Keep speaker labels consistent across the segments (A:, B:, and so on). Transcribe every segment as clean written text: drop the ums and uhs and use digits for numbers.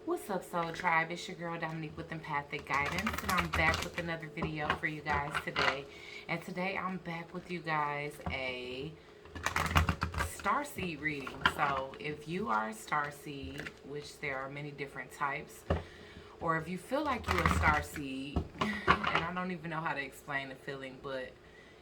A: What's up, Soul Tribe? It's your girl Dominique with Empathic Guidance, and I'm back with another video for you guys today. And today I'm back with you guys a Starseed reading. So if you are a Starseed, which there are many different types, or if you feel like you're a Starseed, and I don't even know how to explain the feeling, but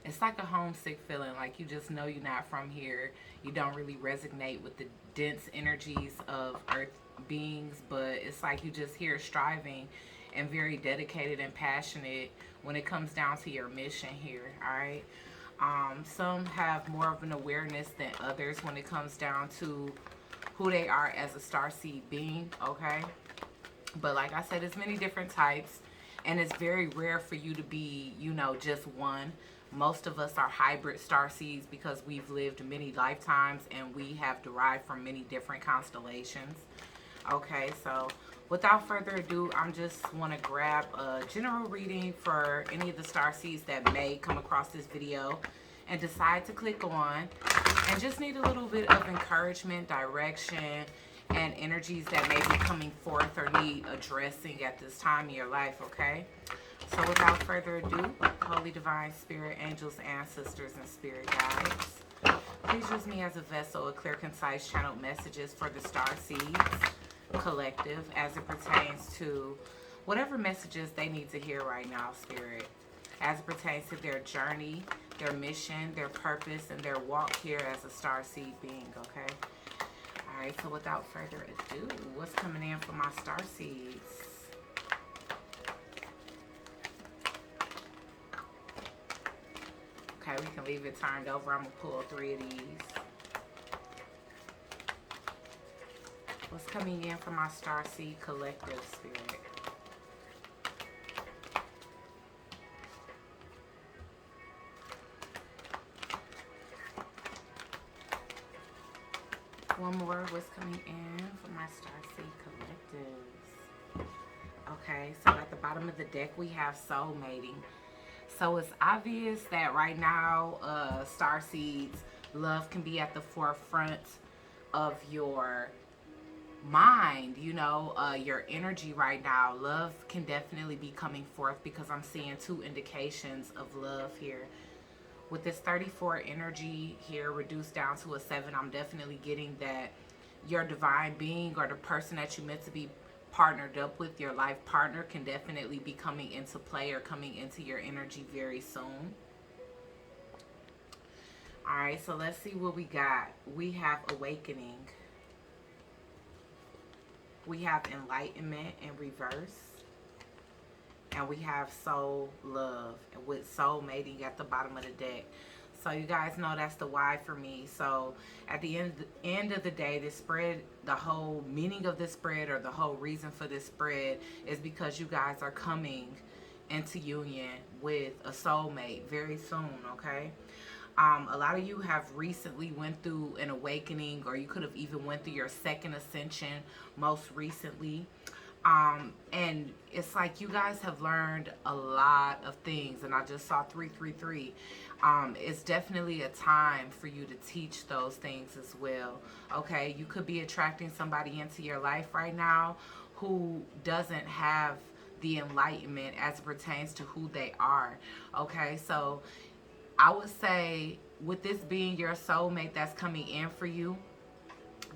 A: it's like a homesick feeling, like you just know you're not from here. You don't really resonate with the dense energies of Earth beings, but it's like you just here striving and very dedicated and passionate when it comes down to your mission here, all right? Some have more of an awareness than others when it comes down to who they are as a starseed being, okay? But like I said, there's many different types, and it's very rare for you to be, just one. Most of us are hybrid star seeds because we've lived many lifetimes and we have derived from many different constellations. Okay, so without further ado, I'm just want to grab a general reading for any of the star seeds that may come across this video and decide to click on, and just need a little bit of encouragement, direction, and energies that may be coming forth or need addressing at this time in your life, okay? So without further ado, Holy Divine Spirit, angels, ancestors, and spirit guides, please use me as a vessel of clear, concise, channeled messages for the Starseeds collective as it pertains to whatever messages they need to hear right now, Spirit, as it pertains to their journey, their mission, their purpose, and their walk here as a Starseed being, okay? All right, so without further ado, what's coming in for my Starseeds? Okay, we can leave it turned over. I'm going to pull 3 of these. What's coming in for my Starseed collective, Spirit? One more. What's coming in for my Starseed collectives? Okay, so at the bottom of the deck, we have soulmating. So it's obvious that right now, Starseeds, love can be at the forefront of your mind, your energy right now. Love can definitely be coming forth because I'm seeing 2 indications of love here. With this 34 energy here reduced down to a 7, I'm definitely getting that your divine being or the person that you meant to be partnered up with, your life partner, can definitely be coming into play or coming into your energy very soon. All right, so let's see what we got. We have awakening. We have enlightenment in reverse. And we have soul love with soul mating at the bottom of the deck. So you guys know that's the why for me. So at the end of the day, this spread, the whole meaning of this spread or the whole reason for this spread is because you guys are coming into union with a soulmate very soon, okay? A lot of you have recently went through an awakening, or you could have even went through your second ascension most recently. And it's like you guys have learned a lot of things, and I just saw 333. It's definitely a time for you to teach those things as well. Okay, you could be attracting somebody into your life right now who doesn't have the enlightenment as it pertains to who they are. Okay, so I would say with this being your soulmate that's coming in for you,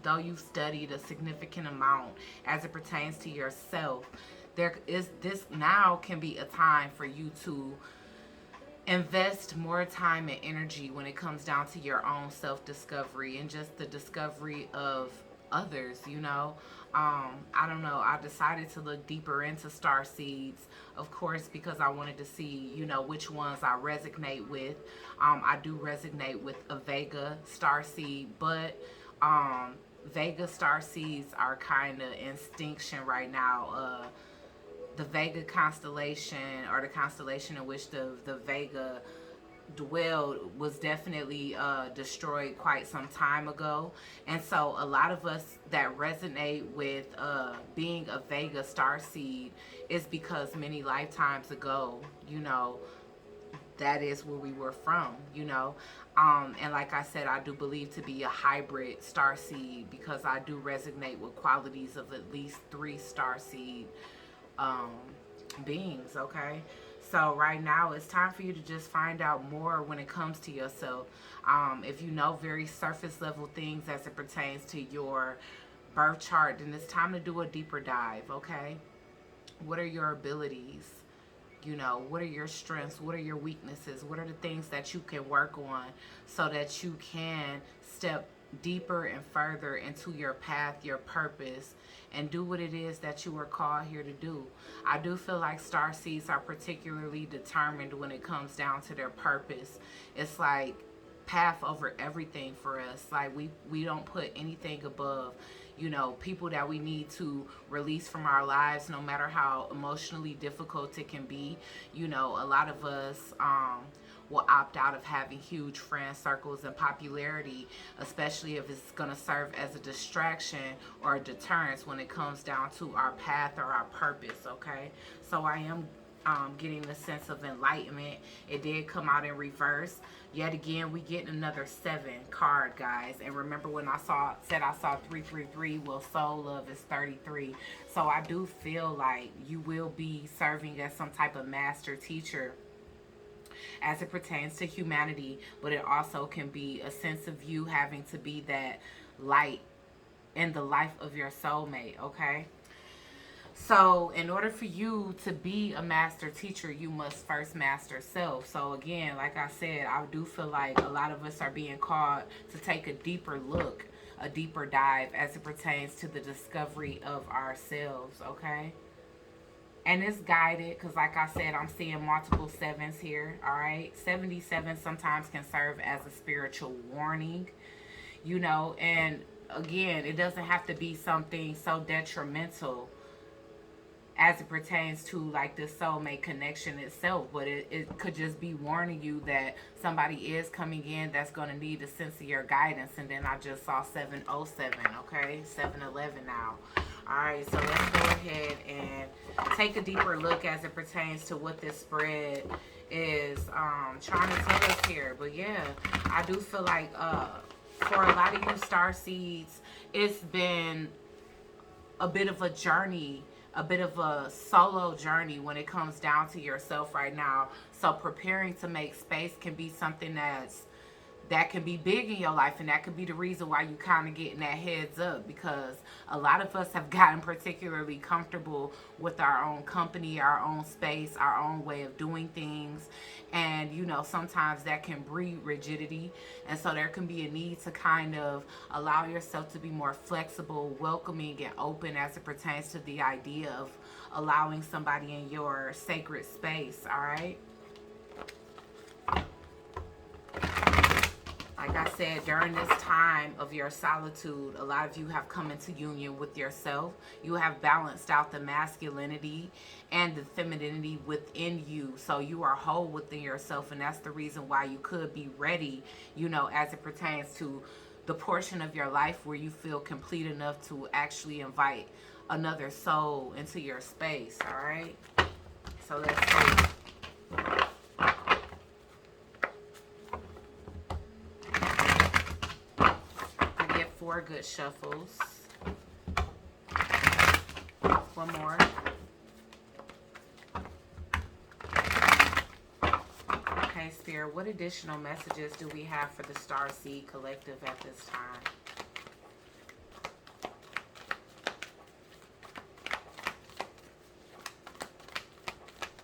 A: though you've studied a significant amount as it pertains to yourself, there is this now can be a time for you to invest more time and energy when it comes down to your own self-discovery and just the discovery of others, I don't know. I decided to look deeper into star seeds, of course, because I wanted to see, which ones I resonate with. I do resonate with a Vega star seed, but Vega star seeds are kind of in extinction right now. The Vega constellation, or the constellation in which the Vega dwelled, was definitely destroyed quite some time ago. And so a lot of us that resonate with being a Vega star seed is because many lifetimes ago, that is where we were from, you know. And like I said, I do believe to be a hybrid starseed because I do resonate with qualities of at least 3 starseed um, beings, okay? So right now it's time for you to just find out more when it comes to yourself. If you know very surface level things as it pertains to your birth chart, then it's time to do a deeper dive, okay? What are your abilities? You know, what are your strengths? What are your weaknesses? What are the things that you can work on so that you can step deeper and further into your path, your purpose, and do what it is that you were called here to do? I do feel like star seeds are particularly determined when it comes down to their purpose. It's like path over everything for us. Like we don't put anything above, you know, people that we need to release from our lives, no matter how emotionally difficult it can be. You know, a lot of us will opt out of having huge friend circles and popularity, especially if it's going to serve as a distraction or a deterrence when it comes down to our path or our purpose, okay? So I am getting the sense of enlightenment. It did come out in reverse. Yet again, we get another 7 card, guys. And remember when I said I saw 333, well, soul love is 33. So I do feel like you will be serving as some type of master teacher as it pertains to humanity, but it also can be a sense of you having to be that light in the life of your soulmate, okay? So, in order for you to be a master teacher, you must first master self. So, again, like I said, I do feel like a lot of us are being called to take a deeper look, a deeper dive as it pertains to the discovery of ourselves, okay? And it's guided because, like I said, I'm seeing multiple 7s here, all right? 77 sometimes can serve as a spiritual warning, you know, and again, it doesn't have to be something so detrimental as it pertains to like the soulmate connection itself, but it could just be warning you that somebody is coming in that's going to need a sense of your guidance. And then I just saw 707, okay? 711 now. All right, so let's go ahead and take a deeper look as it pertains to what this spread is trying to tell us here. But yeah, I do feel like for a lot of you star seeds, it's been a bit of a journey, a bit of a solo journey when it comes down to yourself right now. So preparing to make space can be something that can be big in your life, and that could be the reason why you kind of getting that heads up, because a lot of us have gotten particularly comfortable with our own company, our own space, our own way of doing things, and you know, sometimes that can breed rigidity, and so there can be a need to kind of allow yourself to be more flexible, welcoming, and open as it pertains to the idea of allowing somebody in your sacred space. All right, like I said, during this time of your solitude, a lot of you have come into union with yourself. You have balanced out the masculinity and the femininity within you. So you are whole within yourself, and that's the reason why you could be ready, you know, as it pertains to the portion of your life where you feel complete enough to actually invite another soul into your space, all right? So let's see. Four good shuffles. One more. Okay, Spirit, what additional messages do we have for the Starseed Collective at this time?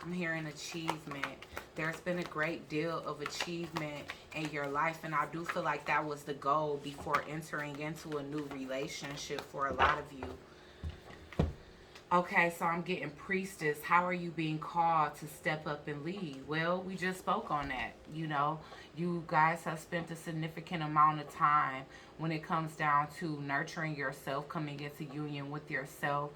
A: I'm hearing achievement. There's been a great deal of achievement in your life, and I do feel like that was the goal before entering into a new relationship for a lot of you. Okay, so I'm getting Priestess. How are you being called to step up and lead? Well, we just spoke on that. You know, you guys have spent a significant amount of time when it comes down to nurturing yourself, coming into union with yourself,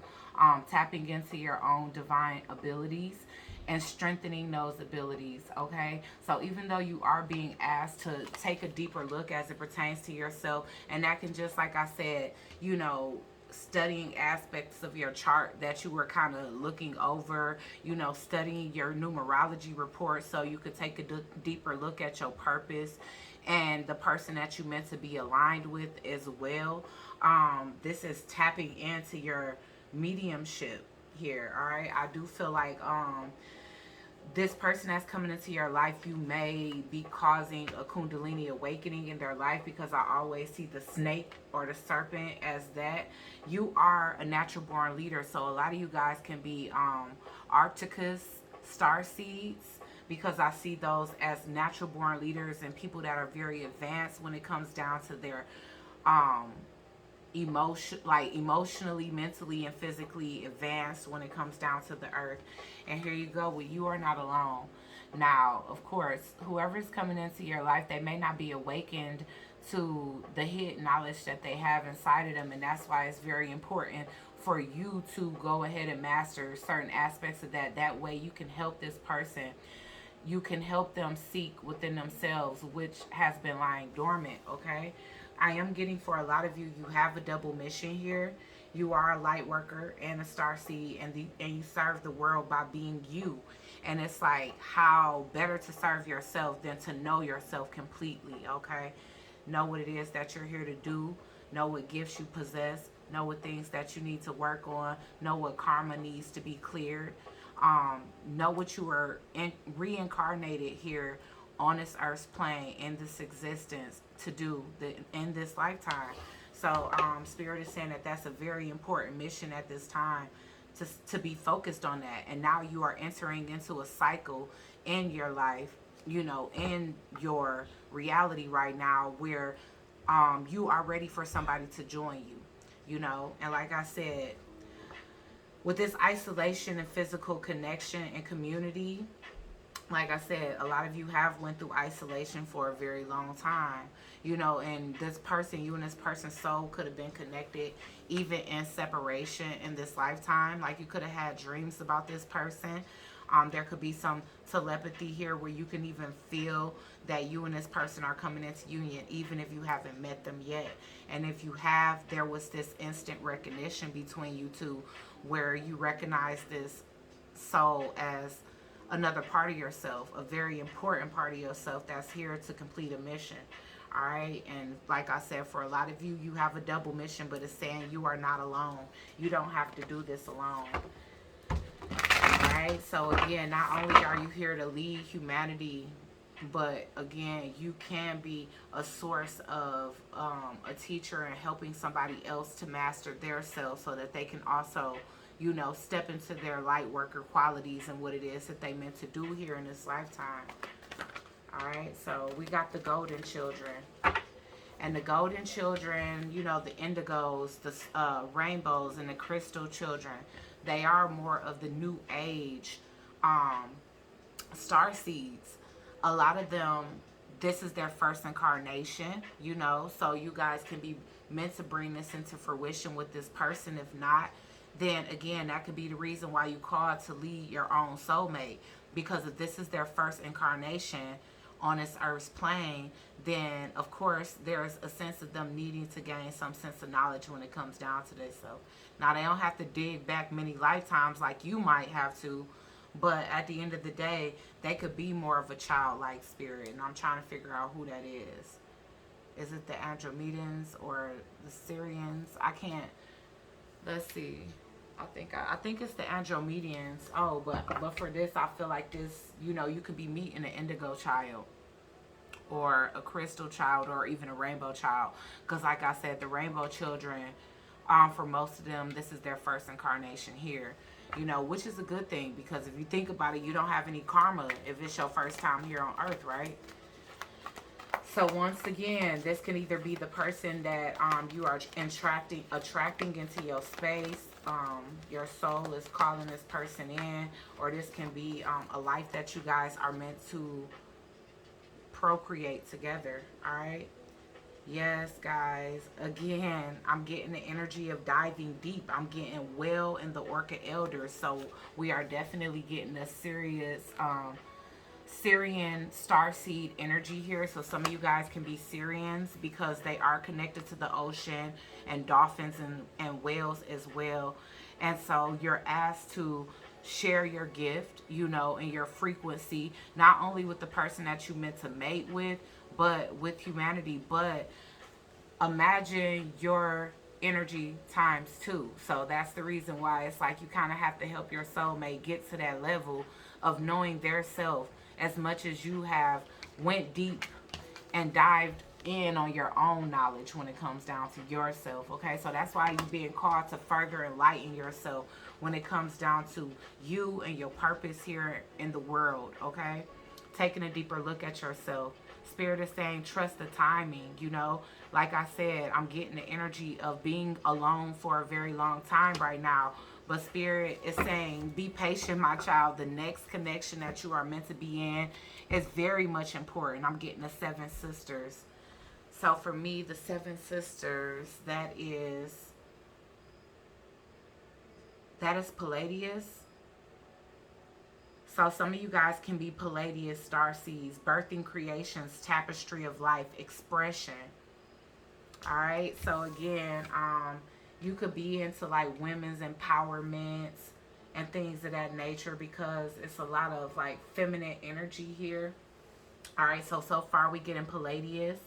A: tapping into your own divine abilities and strengthening those abilities, okay? So even though you are being asked to take a deeper look as it pertains to yourself, and that can just, like I said, you know, studying aspects of your chart that you were kind of looking over, you know, studying your numerology report so you could take a deeper look at your purpose and the person that you meant to be aligned with as well. This is tapping into your mediumship here. All right, I do feel like this person that's coming into your life, you may be causing a kundalini awakening in their life, because I always see the snake or the serpent as that. You are a natural born leader, so a lot of you guys can be Arcticus Starseeds, because I see those as natural born leaders and people that are very advanced when it comes down to their emotionally, mentally, and physically advanced when it comes down to the earth. And here you go, well, you are not alone. Now, of course, whoever is coming into your life, they may not be awakened to the hidden knowledge that they have inside of them, and that's why it's very important for you to go ahead and master certain aspects of that. That way you can help this person, you can help them seek within themselves, which has been lying dormant. Okay, I am getting, for a lot of you, you have a double mission here. You are a light worker and a star seed, and you serve the world by being you. And it's like, how better to serve yourself than to know yourself completely. Okay, know what it is that you're here to do, know what gifts you possess, know what things that you need to work on, know what karma needs to be cleared, know what you were reincarnated here on this earth's plane, in this existence, to do in this lifetime. So Spirit is saying that that's a very important mission at this time, to be focused on that. And now you are entering into a cycle in your life, you know, in your reality right now, where you are ready for somebody to join you, you know. And like I said, with this isolation and physical connection and community, like I said, a lot of you have went through isolation for a very long time, you know, and this person, you and this person's soul could have been connected even in separation in this lifetime. Like, you could have had dreams about this person. There could be some telepathy here where you can even feel that you and this person are coming into union, even if you haven't met them yet. And if you have, there was this instant recognition between you two, where you recognize this soul as another part of yourself, a very important part of yourself that's here to complete a mission. All right, and like I said, for a lot of you, you have a double mission, but it's saying you are not alone. You don't have to do this alone. All right, so again, not only are you here to lead humanity, but again, you can be a source of a teacher and helping somebody else to master their self, so that they can also, you know, step into their light worker qualities and what it is that they meant to do here in this lifetime. All right, so we got the golden children. And the golden children, you know, the indigos, the rainbows, and the crystal children, they are more of the new age star seeds. A lot of them, this is their first incarnation, you know, so you guys can be meant to bring this into fruition with this person. If not, then again, that could be the reason why you called to lead your own soulmate. Because if this is their first incarnation on this earth's plane, then of course there's a sense of them needing to gain some sense of knowledge when it comes down to this. So now they don't have to dig back many lifetimes like you might have to, but at the end of the day, they could be more of a childlike spirit. And I'm trying to figure out who that is. Is it the Andromedans or the Syrians? I can't. Let's see. I think it's the Andromedians. Oh, but for this, I feel like this, you know, you could be meeting an indigo child or a crystal child or even a rainbow child. Because like I said, the rainbow children, for most of them, this is their first incarnation here. You know, which is a good thing, because if you think about it, you don't have any karma if it's your first time here on Earth, right? So once again, this can either be the person that you are attracting into your space. Your soul is calling this person in, or this can be a life that you guys are meant to procreate together. All right. Yes, guys. Again, I'm getting the energy of diving deep. I'm getting well in the Orchid Elders. So we are definitely getting a serious Syrian starseed energy here. So some of you guys can be Syrians because they are connected to the ocean and dolphins and whales as well. And so you're asked to share your gift, you know, and your frequency, not only with the person that you meant to mate with, but with humanity. But imagine your energy times two. So that's the reason why it's like you kind of have to help your soulmate get to that level of knowing their self as much as you have went deep and dived in on your own knowledge when it comes down to yourself. Okay, so that's why you're being called to further enlighten yourself when it comes down to you and your purpose here in the world. Okay, taking a deeper look at yourself. Spirit is saying trust the timing. You know, like I said, I'm getting the energy of being alone for a very long time right now. But Spirit is saying, be patient, my child. The next connection that you are meant to be in is very much important. I'm getting the Seven Sisters. So for me, the Seven Sisters, that is Palladius. So some of you guys can be Palladius starseeds, birthing creations, tapestry of life, expression. All right. So again, you could be into like women's empowerment and things of that nature because it's a lot of like feminine energy here. All right. So far we get in Palladius.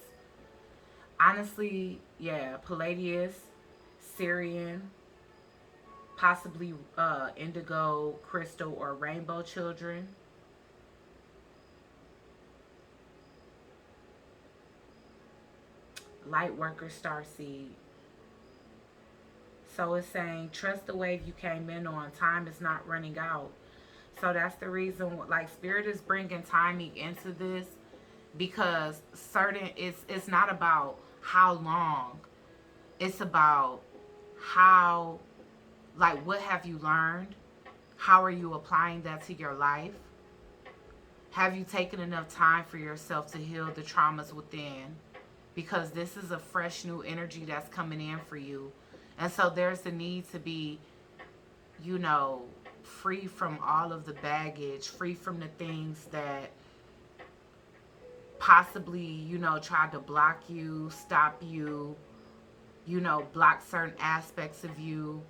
A: Honestly, yeah, Palladius, Syrian, possibly indigo, crystal, or rainbow children. Light worker starseed. So it's saying, trust the wave you came in on. Time is not running out. So that's the reason, like, Spirit is bringing timing into this because it's not about how long. It's about how, like, what have you learned? How are you applying that to your life? Have you taken enough time for yourself to heal the traumas within? Because this is a fresh new energy that's coming in for you. And so there's the need to be, you know, free from all of the baggage, free from the things that possibly, you know, tried to block you, stop you, you know, block certain aspects of you,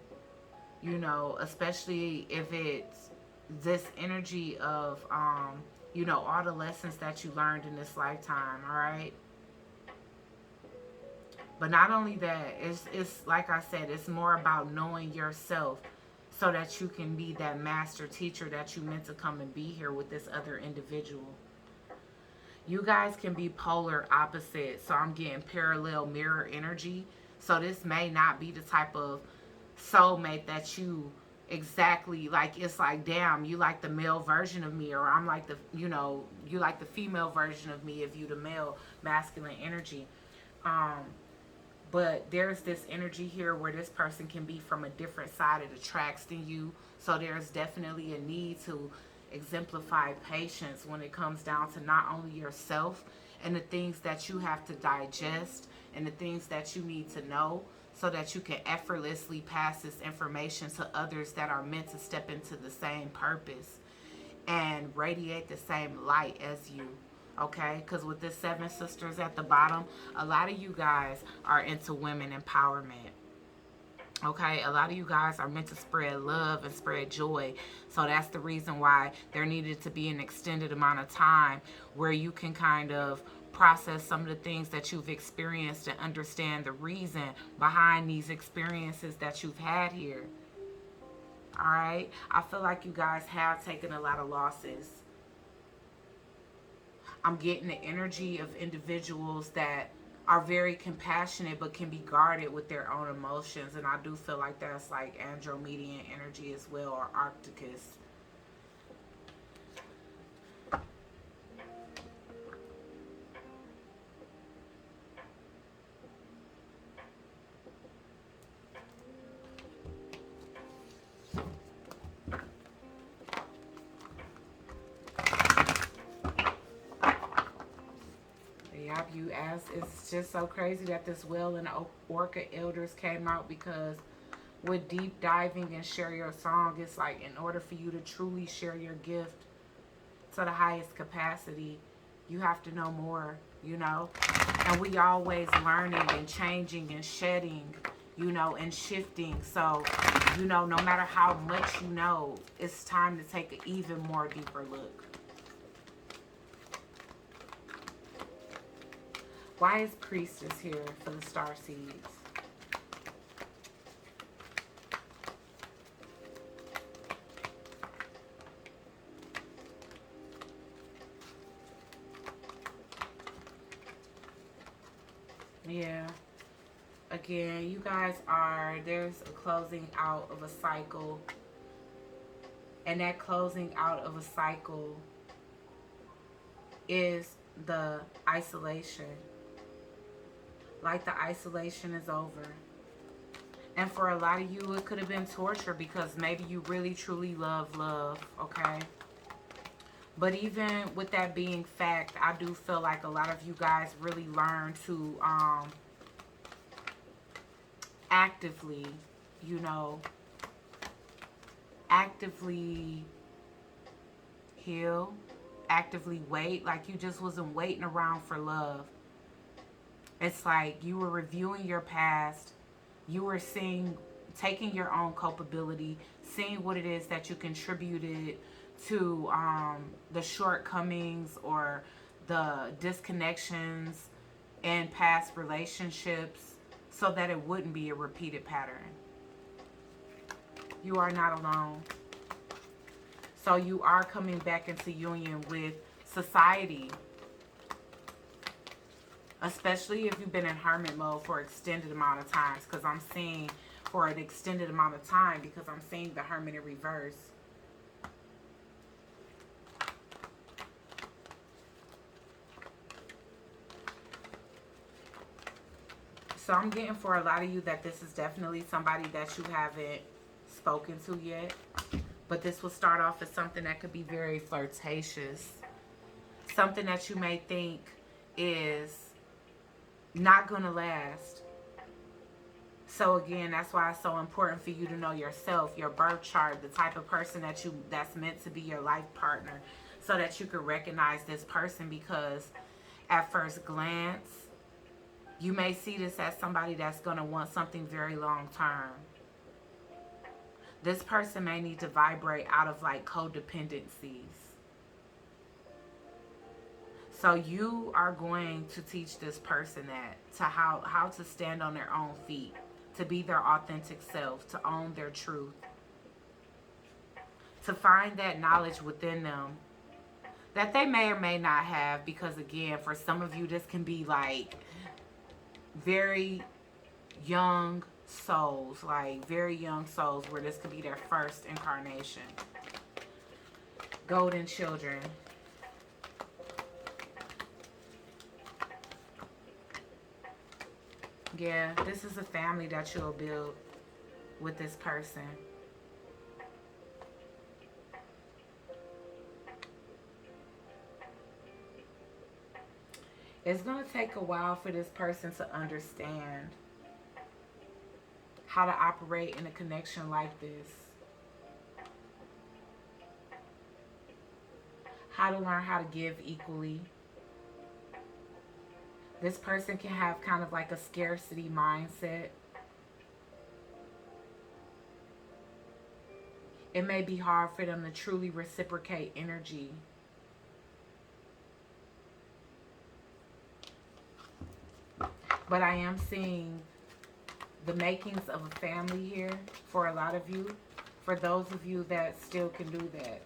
A: you know, especially if it's this energy of, you know, all the lessons that you learned in this lifetime, all right? But not only that, it's like I said, it's more about knowing yourself so that you can be that master teacher that you meant to come and be here with this other individual. You guys can be polar opposite. So I'm getting parallel mirror energy. So this may not be the type of soulmate that you exactly like. It's like, damn, you like the male version of me, or I'm like the, you know, you like the female version of me if you the male masculine energy. But there's this energy here where this person can be from a different side of the tracks than you. So there's definitely a need to exemplify patience when it comes down to not only yourself and the things that you have to digest and the things that you need to know so that you can effortlessly pass this information to others that are meant to step into the same purpose and radiate the same light as you. Okay, because with the Seven Sisters at the bottom, a lot of you guys are into women empowerment. Okay, a lot of you guys are meant to spread love and spread joy. So that's the reason why there needed to be an extended amount of time where you can kind of process some of the things that you've experienced and understand the reason behind these experiences that you've had here. All right, I feel like you guys have taken a lot of losses. I'm getting the energy of individuals that are very compassionate but can be guarded with their own emotions. And I do feel like that's like Andromedan energy as well, or Arcticus. You as it's just so crazy that this Whale and Orca Elders came out, because with deep diving and share your song, it's like in order for you to truly share your gift to the highest capacity, you have to know more, you know. And we always learning and changing and shedding, you know, and shifting. So, you know, no matter how much you know, it's time to take an even more deeper look. Why is Priestess here for the Starseeds? Yeah. Again, you guys are, there's a closing out of a cycle. And that closing out of a cycle is the isolation. Like the isolation is over. And for a lot of you, it could have been torture because maybe you really truly love, okay? But even with that being fact, I do feel like a lot of you guys really learn to actively, you know, actively heal, actively wait. Like you just wasn't waiting around for love. It's like you were reviewing your past. You were seeing, taking your own culpability, seeing what it is that you contributed to the shortcomings or the disconnections in past relationships so that it wouldn't be a repeated pattern. You are not alone. So you are coming back into union with society. Especially if you've been in hermit mode for extended amount of times. Because I'm seeing for an extended amount of time. Because I'm seeing the hermit in reverse. So I'm getting for a lot of you that this is definitely somebody that you haven't spoken to yet. But this will start off as something that could be very flirtatious. Something that you may think is not gonna last. So again, that's why it's so important for you to know yourself, your birth chart, the type of person that's meant to be your life partner, so that you can recognize this person. Because at first glance, you may see this as somebody that's gonna want something very long term. This person may need to vibrate out of like codependencies. So you are going to teach this person that, to how to stand on their own feet, to be their authentic self, to own their truth, to find that knowledge within them that they may or may not have. Because again, for some of you, this can be like very young souls, like very young souls where this could be their first incarnation. Golden children. Yeah, this is a family that you'll build with this person. It's going to take a while for this person to understand how to operate in a connection like this. How to learn how to give equally. This person can have kind of like a scarcity mindset. It may be hard for them to truly reciprocate energy. But I am seeing the makings of a family here for a lot of you. For those of you that still can do that.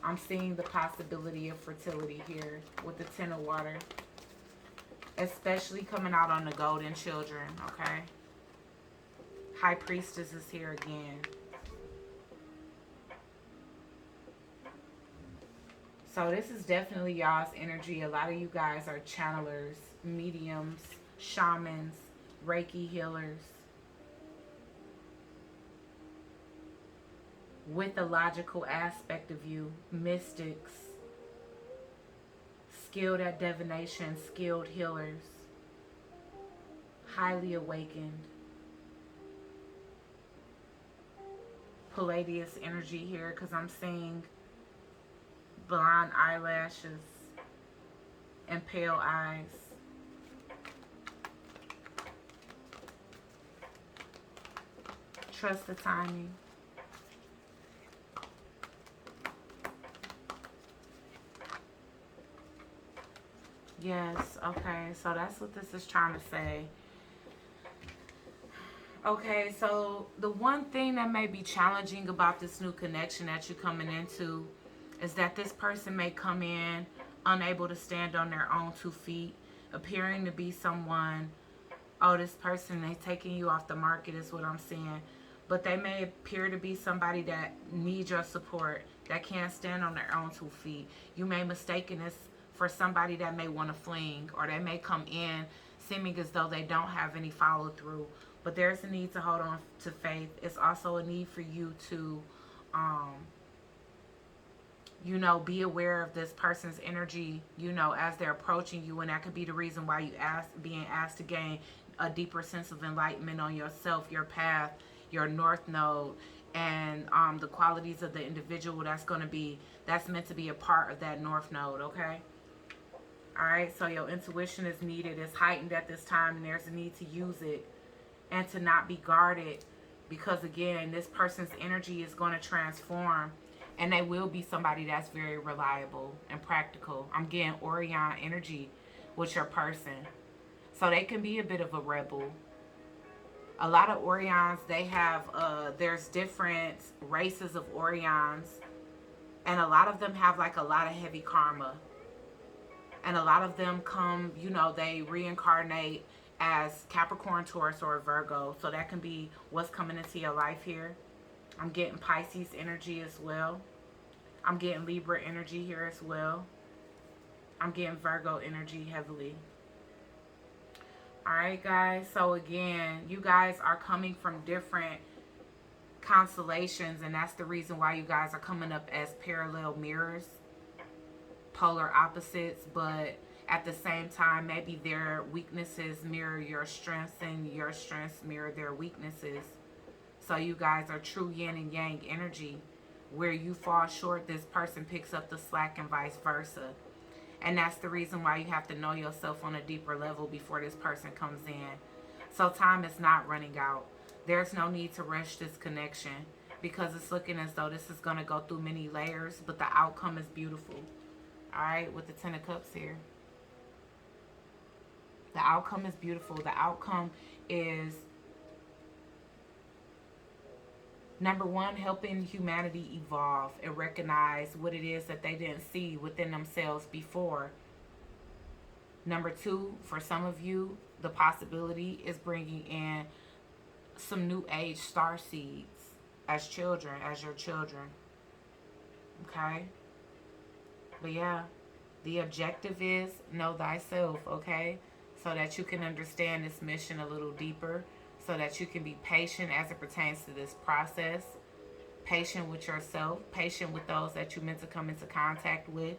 A: I'm seeing the possibility of fertility here with the Ten of Water. Especially coming out on the golden children, okay? High Priestess is here again. So this is definitely y'all's energy. A lot of you guys are channelers, mediums, shamans, Reiki healers. With the logical aspect of you, mystics, skilled at divination, skilled healers, highly awakened. Palladius energy here, because I'm seeing blonde eyelashes, and pale eyes. Trust the timing. Yes, okay, so that's what this is trying to say. Okay, so the one thing that may be challenging about this new connection that you're coming into is that this person may come in unable to stand on their own 2 feet, appearing to be someone, oh, this person, they taking you off the market is what I'm seeing. But they may appear to be somebody that needs your support, that can't stand on their own 2 feet. You may mistaken this for somebody that may want to fling, or they may come in seeming as though they don't have any follow through. But there's a need to hold on to faith. It's also a need for you to, you know, be aware of this person's energy, you know, as they're approaching you. And that could be the reason why you being asked to gain a deeper sense of enlightenment on yourself, your path, your north node, and the qualities of the individual that's meant to be a part of that north node, okay? All right, so your intuition is needed. It's heightened at this time, and there's a need to use it and to not be guarded, because again, this person's energy is going to transform, and they will be somebody that's very reliable and practical. I'm getting Orion energy with your person. So they can be a bit of a rebel. A lot of Orions, they have, there's different races of Orions, and a lot of them have like a lot of heavy karma. And a lot of them come, you know, they reincarnate as Capricorn, Taurus, or Virgo. So that can be what's coming into your life here. I'm getting Pisces energy as well. I'm getting Libra energy here as well. I'm getting Virgo energy heavily. Alright, guys. So again, you guys are coming from different constellations, and that's the reason why you guys are coming up as parallel mirrors, polar opposites, but at the same time, maybe their weaknesses mirror your strengths and your strengths mirror their weaknesses. So you guys are true yin and yang energy. Where you fall short, this person picks up the slack, and vice versa. And that's the reason why you have to know yourself on a deeper level before this person comes in. So time is not running out. There's no need to rush this connection, because it's looking as though this is going to go through many layers, but the outcome is beautiful. Alright, with the Ten of Cups here. The outcome is beautiful. The outcome is, number one, helping humanity evolve and recognize what it is that they didn't see within themselves before. Number two, for some of you, the possibility is bringing in some new age starseeds as children, as your children. Okay? But yeah, the objective is know thyself, okay? So that you can understand this mission a little deeper, so that you can be patient as it pertains to this process. Patient with yourself, patient with those that you're meant to come into contact with.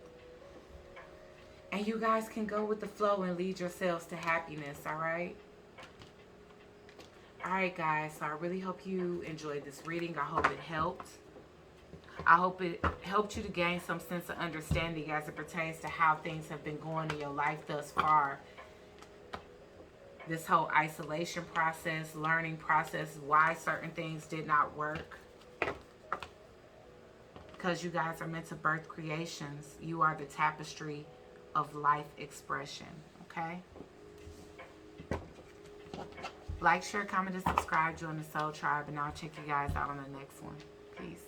A: And you guys can go with the flow and lead yourselves to happiness, alright? Alright, guys, so I really hope you enjoyed this reading. I hope it helped. I hope it helped you to gain some sense of understanding as it pertains to how things have been going in your life thus far. This whole isolation process, learning process, why certain things did not work. Because you guys are meant to birth creations. You are the tapestry of life expression, okay? Like, share, comment, and subscribe. Join the Soul Tribe, and I'll check you guys out on the next one. Peace.